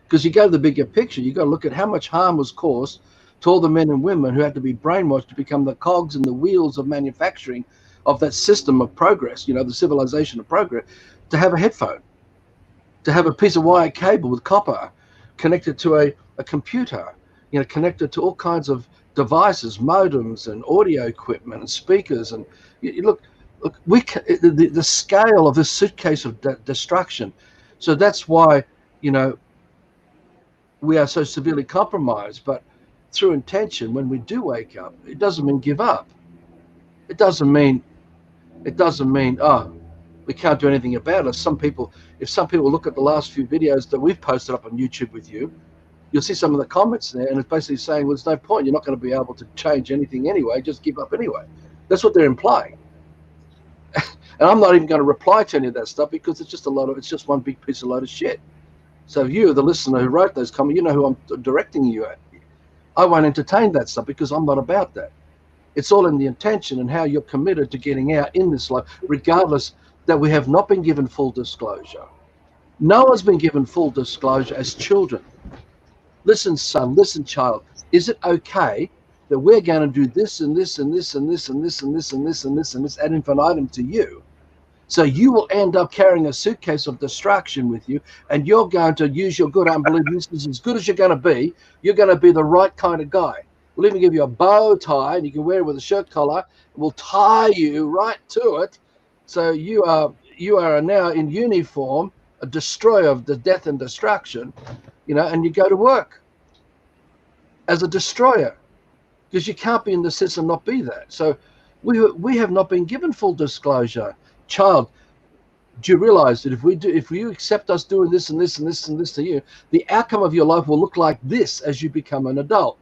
Because you go to the bigger picture, you got to look at how much harm was caused to all the men and women who had to be brainwashed to become the cogs and the wheels of manufacturing of that system of progress, the civilization of progress, to have a headphone, to have a piece of wire cable with copper connected to a computer, connected to all kinds of devices, modems and audio equipment and speakers. And look, the scale of this suitcase of destruction. So that's why, we are so severely compromised. But through intention, when we do wake up, it doesn't mean give up. It doesn't mean, oh, we can't do anything about it. If some people look at the last few videos that we've posted up on YouTube with you, you'll see some of the comments there, and it's basically saying, well, there's no point. You're not going to be able to change anything anyway. Just give up anyway. That's what they're implying. And I'm not even going to reply to any of that stuff because it's just it's just one big piece of load of shit. So you, the listener who wrote those comments, you know who I'm directing you at. I won't entertain that stuff because I'm not about that. It's all in the intention and how you're committed to getting out in this life, regardless that we have not been given full disclosure. No one's been given full disclosure as children. Listen, son, listen, child. Is it okay that we're going to do this and this and this and this and this and this and this and this and this ad infinitum to you? So you will end up carrying a suitcase of destruction with you, and you're going to use your good unbelieving. This is as good as you're going to be. You're going to be the right kind of guy. We'll even give you a bow tie, and you can wear it with a shirt collar. We'll tie you right to it. So you are now in uniform, a destroyer of the death and destruction, and you go to work as a destroyer because you can't be in the system and not be that. So we have not been given full disclosure. Child, Do you realize that if you accept us doing this and this and this and this to you, the outcome of your life will look like this as you become an adult?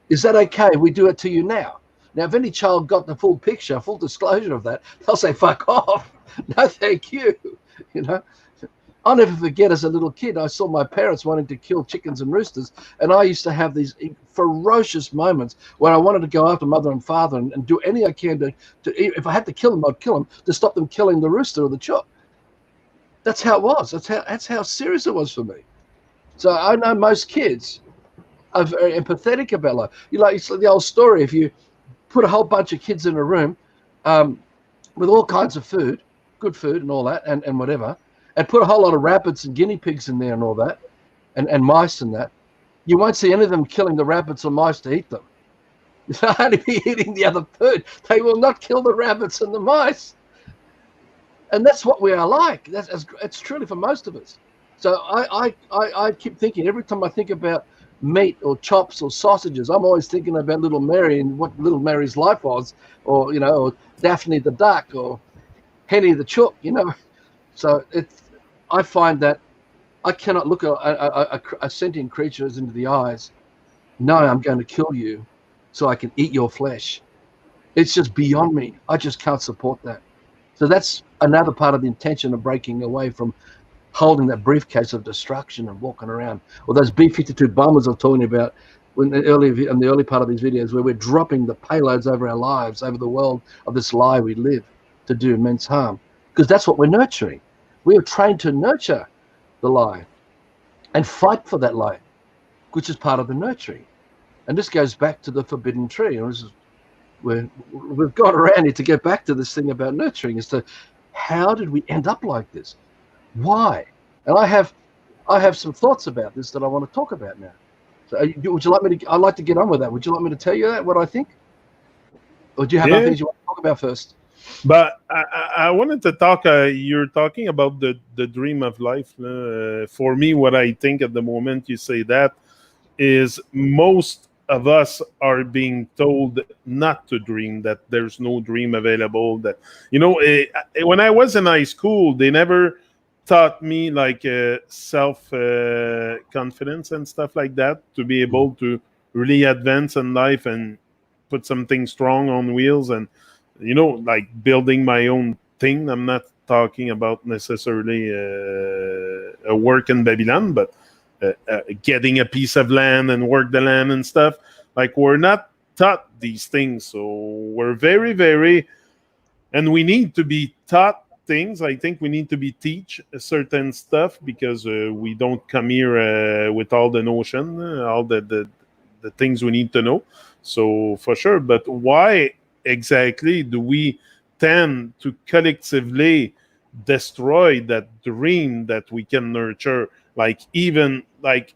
Is that okay? We do it to you now. Now, if any child got the full picture, full disclosure of that, they'll say, fuck off. No, thank you. You know, I'll never forget as a little kid, I saw my parents wanting to kill chickens and roosters. And I used to have these ferocious moments where I wanted to go after mother and father and do anything I can to, if I had to kill them, I'd kill them to stop them killing the rooster or the chook. That's how it was. That's how serious it was for me. So I know most kids are very empathetic about life. It's like the old story. If you put a whole bunch of kids in a room with all kinds of food, good food and all that, and whatever, and put a whole lot of rabbits and guinea pigs in there and all that, and mice and that, you won't see any of them killing the rabbits or mice to eat them. They'll only be eating the other food. They will not kill the rabbits and the mice. And that's what we are like. It's truly for most of us. So I keep thinking, every time I think about meat or chops or sausages, I'm always thinking about little Mary and what little Mary's life was, or or Daphne the duck, or Henny the chook. So I find that I cannot look a sentient creature into the eyes. No, I'm going to kill you so I can eat your flesh. It's just beyond me. I just can't support that. So that's another part of the intention of breaking away from holding that briefcase of destruction and walking around. Or those B-52 bombers I'm talking about in the early part of these videos, where we're dropping the payloads over our lives, over the world of this lie we live, to do immense harm. Because that's what we're nurturing. We are trained to nurture the lie and fight for that lie, which is part of the nurturing. And this goes back to the forbidden tree. And this is where we've got around here to get back to this thing about nurturing, as to how did we end up like this? Why? And I have some thoughts about this that I want to talk about now. So would you like me to? I'd like to get on with that. Would you like me to tell you what I think, or do you have other things you want to talk about first? But I wanted to talk. You're talking about the dream of life. For me, what I think at the moment you say that is most of us are being told not to dream, that there's no dream available. That when I was in high school, they never taught me like self confidence and stuff like that, to be able to really advance in life and put something strong on wheels, and like building my own thing. I'm not talking about necessarily a work in Babylon, but getting a piece of land and work the land and stuff. Like, we're not taught these things, so we're very, very, and we need to be taught things. I think we need to be teach certain stuff, because we don't come here with all the notion, all the things we need to know. So for sure, but why exactly do we tend to collectively destroy that dream that we can nurture? Like, even like,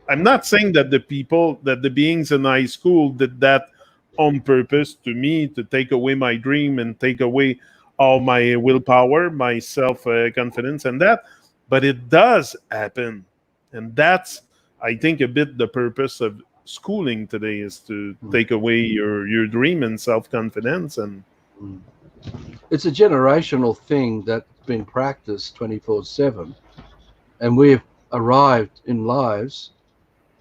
I'm not saying that the beings in high school did that on purpose to me, to take away my dream and take away all my willpower, my self confidence, and that. But it does happen, and that's, I think, a bit the purpose of schooling today, is to take away your dream and self confidence. And it's a generational thing that's been practiced 24/7, and we've arrived in lives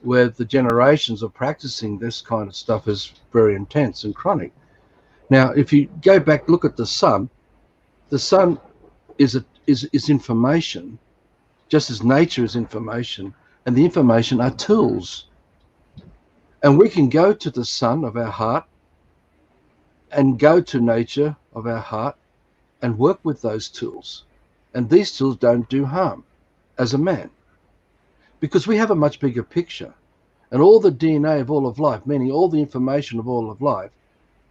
where the generations of practicing this kind of stuff is very intense and chronic. Now, if you go back, look at the sun is information, just as nature is information, and the information are tools. And we can go to the sun of our heart and go to nature of our heart and work with those tools. And these tools don't do harm as a man, because we have a much bigger picture. And all the DNA of all of life, meaning all the information of all of life,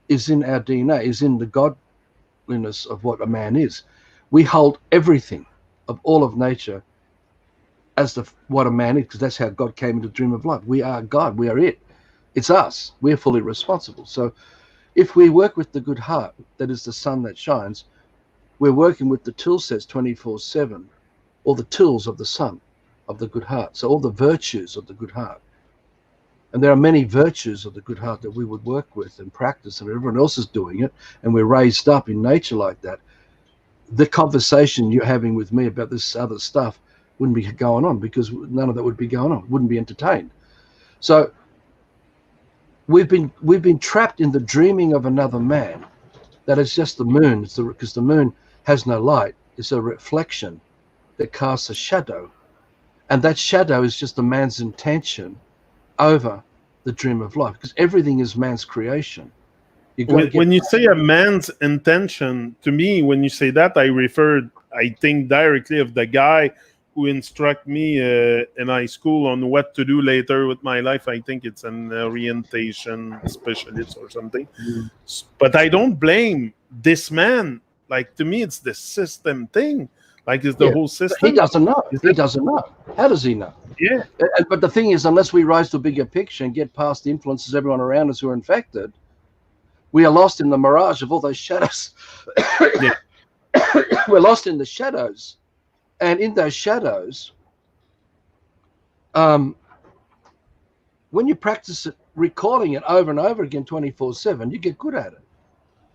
is in our DNA, is in the godliness of what a man is. We hold everything of all of nature as what a man is, because that's how God came into the dream of life. We are God. We are it. It's us. We're fully responsible. So if we work with the good heart, that is the sun that shines, we're working with the tool sets 24/7, all the tools of the sun, of the good heart. So all the virtues of the good heart. And there are many virtues of the good heart that we would work with and practice, and everyone else is doing it, and we're raised up in nature like that. the conversation you're having with me about this other stuff wouldn't be going on, because none of that would be going on, wouldn't be entertained. So we've been trapped in the dreaming of another man. That is just the moon. Because the moon has no light. It's a reflection that casts a shadow. And that shadow is just a man's intention over the dream of life, because everything is man's creation. When you say a man's intention, to me, when you say that, I think directly of the guy who instruct me in high school on what to do later with my life. I think it's an orientation specialist or something. Mm. But I don't blame this man. Like, to me, it's the system thing. Like, it's the whole system. He doesn't know. He doesn't know. How does he know? Yeah. But the thing is, unless we rise to a bigger picture and get past the influences of everyone around us who are infected, we are lost in the mirage of all those shadows. Yeah. We're lost in the shadows. And in those shadows, when you practice it, recalling it over and over again 24/7, you get good at it.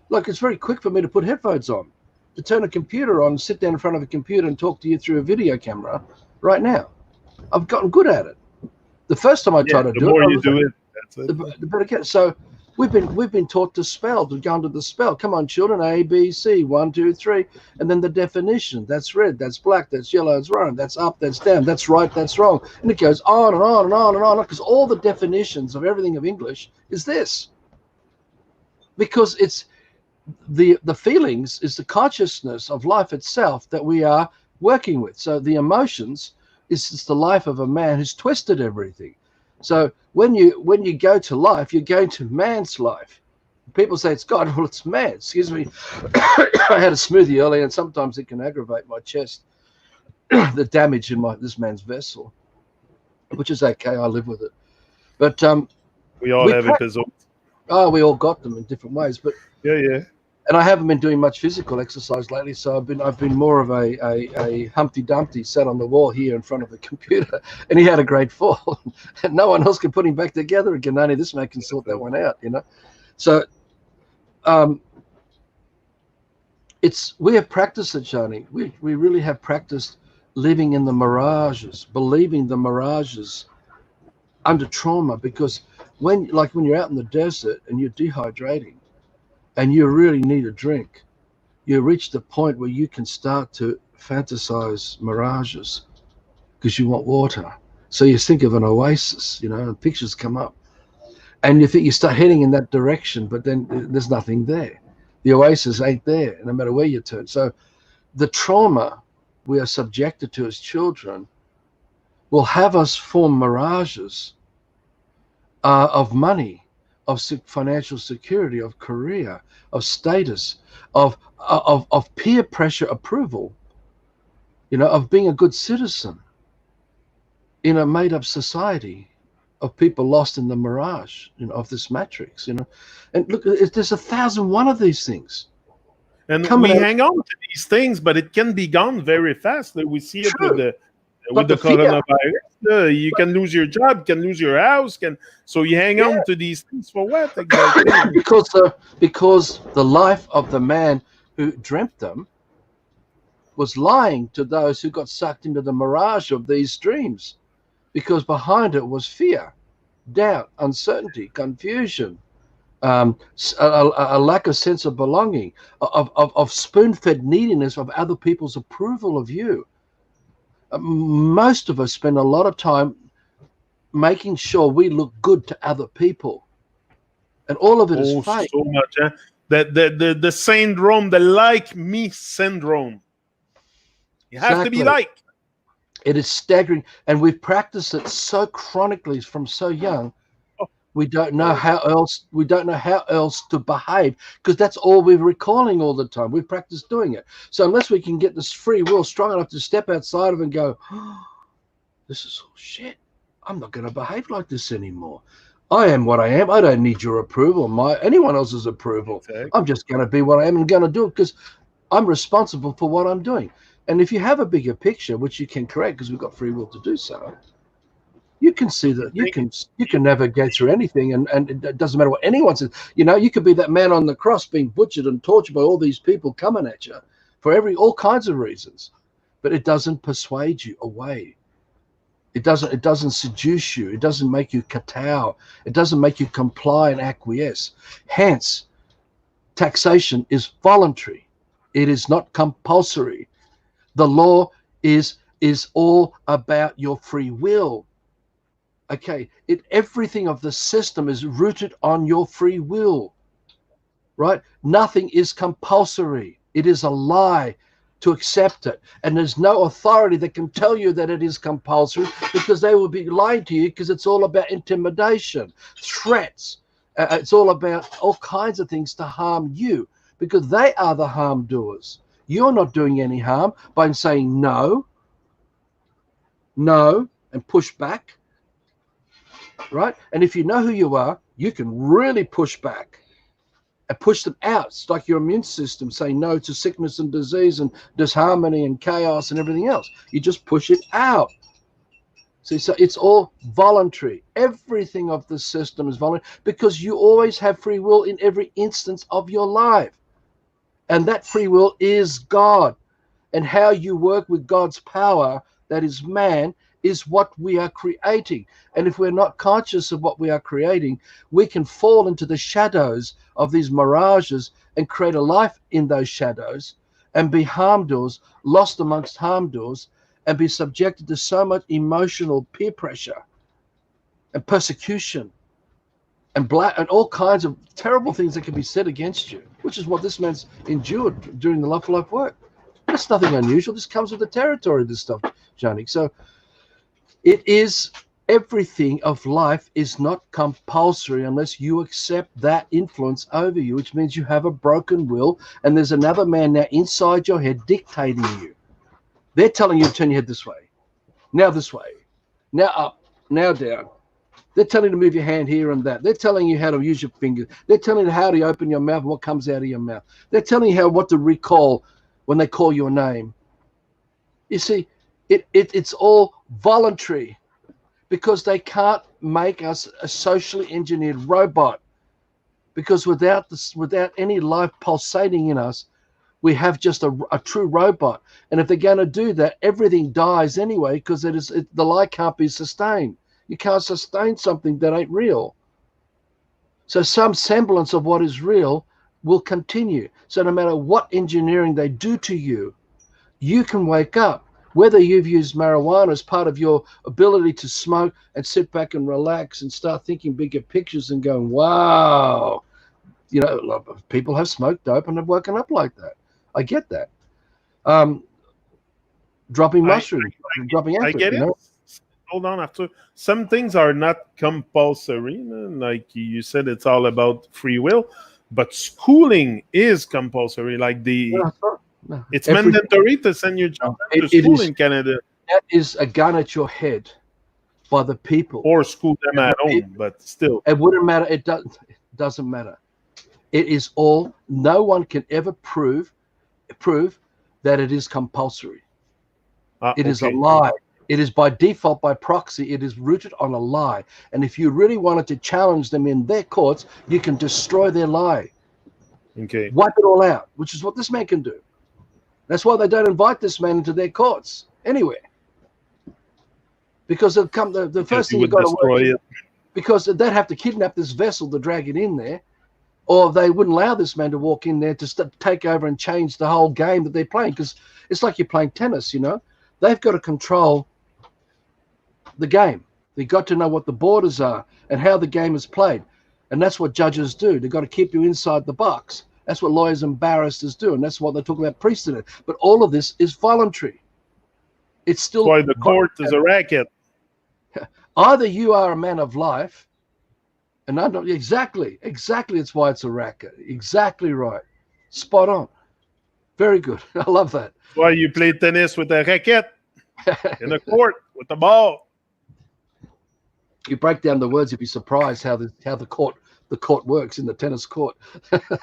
Like, it's very quick for me to put headphones on, to turn a computer on, sit down in front of a computer and talk to you through a video camera right now. I've gotten good at it. The first time I tried to do it, the more you do it, that's it. the better get. So we've been taught to spell, to go into the spell. Come on, children, A, B, C, 1, 2, 3, and then the definition. That's red, that's black, that's yellow, that's orange, that's up, that's down, that's right, that's wrong, and it goes on and on and on and on, because all the definitions of everything of English is this. Because it's the feelings is the consciousness of life itself that we are working with. So the emotions is just the life of a man who's twisted everything. So when you go to life, you're going to man's life. People say it's God. Well, it's man. Excuse me. I had a smoothie earlier, and sometimes it can aggravate my chest. The damage in this man's vessel, which is okay. I live with it. But we all have episodes. Oh, we all got them in different ways. But yeah. And I haven't been doing much physical exercise lately, so I've been more of a Humpty Dumpty sat on the wall here in front of the computer, and he had a great fall, and no one else can put him back together again. Only this man can sort that one out, you know. So, we have practiced it, Johnny. We really have practiced living in the mirages, believing the mirages under trauma, because when you're out in the desert and you're dehydrating, and you really need a drink, you reach the point where you can start to fantasize mirages because you want water. So you think of an oasis, you know, and pictures come up. And you start heading in that direction, but then there's nothing there. The oasis ain't there, no matter where you turn. So the trauma we are subjected to as children will have us form mirages of money, of financial security, of career, of status, of peer pressure approval, you know, of being a good citizen in a made-up society of people lost in the mirage, you know, of this matrix, you know. And look, there's 1,001 of these things. And we hang on to these things, but it can be gone very fast. We see it with the coronavirus. You can lose your job, you can lose your house, so you hang on to these things for what exactly? because the life of the man who dreamt them was lying to those who got sucked into the mirage of these dreams, because behind it was fear, doubt, uncertainty, confusion, a lack of sense of belonging, of spoon-fed neediness of other people's approval of you. Most of us spend a lot of time making sure we look good to other people, and all of it is fake. So much, huh? The syndrome, the like me syndrome. You have to be like. It is staggering, and we've practiced it so chronically from so young. We don't know how else. We don't know how else to behave, because that's all we're recalling all the time. We've practiced doing it. So unless we can get this free will strong enough to step outside of it and go, oh, this is all shit. I'm not going to behave like this anymore. I am what I am. I don't need your approval, anyone else's approval. Okay. I'm just going to be what I am and going to do it because I'm responsible for what I'm doing. And if you have a bigger picture, which you can correct because we've got free will to do so, you can see that you can navigate through anything, and it doesn't matter what anyone says. You know, you could be that man on the cross being butchered and tortured by all these people coming at you, for all kinds of reasons, but it doesn't persuade you away. It doesn't seduce you. It doesn't make you kowtow. It doesn't make you comply and acquiesce. Hence, taxation is voluntary. It is not compulsory. The law is all about your free will. Okay, everything of the system is rooted on your free will, right? Nothing is compulsory. It is a lie to accept it. And there's no authority that can tell you that it is compulsory, because they will be lying to you, because it's all about intimidation, threats. It's all about all kinds of things to harm you, because they are the harm doers. You're not doing any harm by saying no, and push back, right? And if you know who you are, you can really push back and push them out. It's like your immune system saying no to sickness and disease and disharmony and chaos and everything else. You just push it out. See, so it's all voluntary. Everything of the system is voluntary, because you always have free will in every instance of your life. And that free will is God. And how you work with God's power, that is man, is what we are creating. And if we're not conscious of what we are creating, we can fall into the shadows of these mirages and create a life in those shadows and be harm doers, lost amongst harm doers, and be subjected to so much emotional peer pressure and persecution and all kinds of terrible things that can be said against you, which is what this man's endured during the Love for Life work. That's nothing unusual. This comes with the territory of this stuff, Johnny. So it is, everything of life is not compulsory unless you accept that influence over you, which means you have a broken will, and there's another man now inside your head dictating you. They're telling you to turn your head this way, now this way, now up, now down. They're telling you to move your hand here and that. They're telling you how to use your fingers. They're telling you how to open your mouth and what comes out of your mouth. They're telling you what to recall when they call your name. You see, it's all voluntary, because they can't make us a socially engineered robot. Because without any life pulsating in us, we have just a true robot. And if they're going to do that, everything dies anyway, because the lie can't be sustained. You can't sustain something that ain't real. So some semblance of what is real will continue. So no matter what engineering they do to you, you can wake up. Whether you've used marijuana as part of your ability to smoke and sit back and relax and start thinking bigger pictures and going, wow, people have smoked dope and have woken up like that. I get that. Dropping mushrooms, dropping acid. I get it. Hold on, Arthur. Some things are not compulsory. Like you said, it's all about free will. But schooling is compulsory. Like it's mandatory to send your children to school in Canada. That is a gun at your head by the people. Or school them at home, but still. It wouldn't matter. It doesn't matter. It is all, no one can ever prove that it is compulsory. It is a lie. It is by default, by proxy, it is rooted on a lie. And if you really wanted to challenge them in their courts, you can destroy their lie. Okay. Wipe it all out, which is what this man can do. That's why they don't invite this man into their courts anywhere. Because they'll come, the first thing you've got to work is, because they'd have to kidnap this vessel to drag it in there, or they wouldn't allow this man to walk in there to take over and change the whole game that they're playing. Because it's like you're playing tennis, They've got to control the game. They've got to know what the borders are and how the game is played. And that's what judges do. They've got to keep you inside the box. That's what lawyers and barristers do. And that's what they talk about precedent. But all of this is voluntary. It's still... That's why the court is a racket. Either you are a man of life, and I don't... Exactly. It's why it's a racket. Exactly right. Spot on. Very good. I love that. That's why you play tennis with a racket in the court with the ball. You break down the words, you'd be surprised how the court works in the tennis court.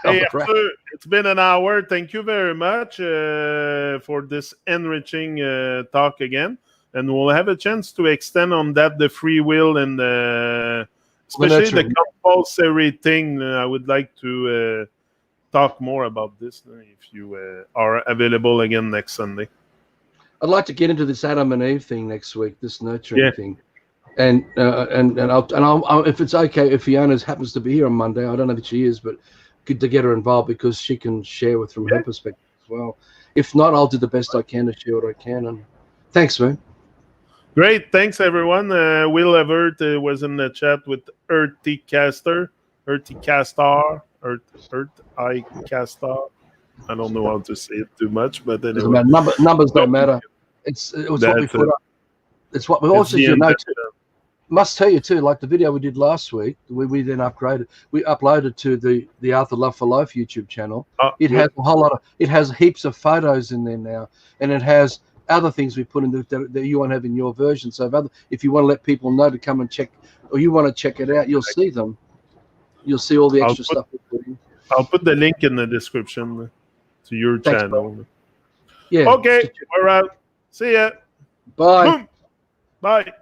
Hey, Arthur, it's been an hour. Thank you very much for this enriching talk again, and we'll have a chance to extend on that, the free will and especially the compulsory thing. I would like to talk more about this if you are available again next Sunday. I'd like to get into this Adam and Eve thing next week, this nurturing Yeah. thing, and I'll if it's okay if Fiona happens to be here on Monday. I don't know if she is, but good to get her involved because she can share with from her perspective as well. If not, I'll do the best I can to share what I can. And thanks, man. Great, thanks everyone. Will Everett was in the chat with Earthy Caster, Earthy Castar, Earth I Castar. I don't know how to say it too much, but anyway. Doesn't matter. Numbers don't matter. It's what we put up. It's what we also must tell you too. Like the video we did last week, we then upgraded. We uploaded to the Arthur Love for Life YouTube channel. It has a whole lot of. It has heaps of photos in there now, and it has other things we put in that you won't have in your version. So if you want to let people know to come and check, or you want to check it out, you'll see them. You'll see all the extra stuff we put in. I'll put the link in the description to your channel. Bro. Yeah. Okay, we're out. See ya. Bye. Boom. Bye.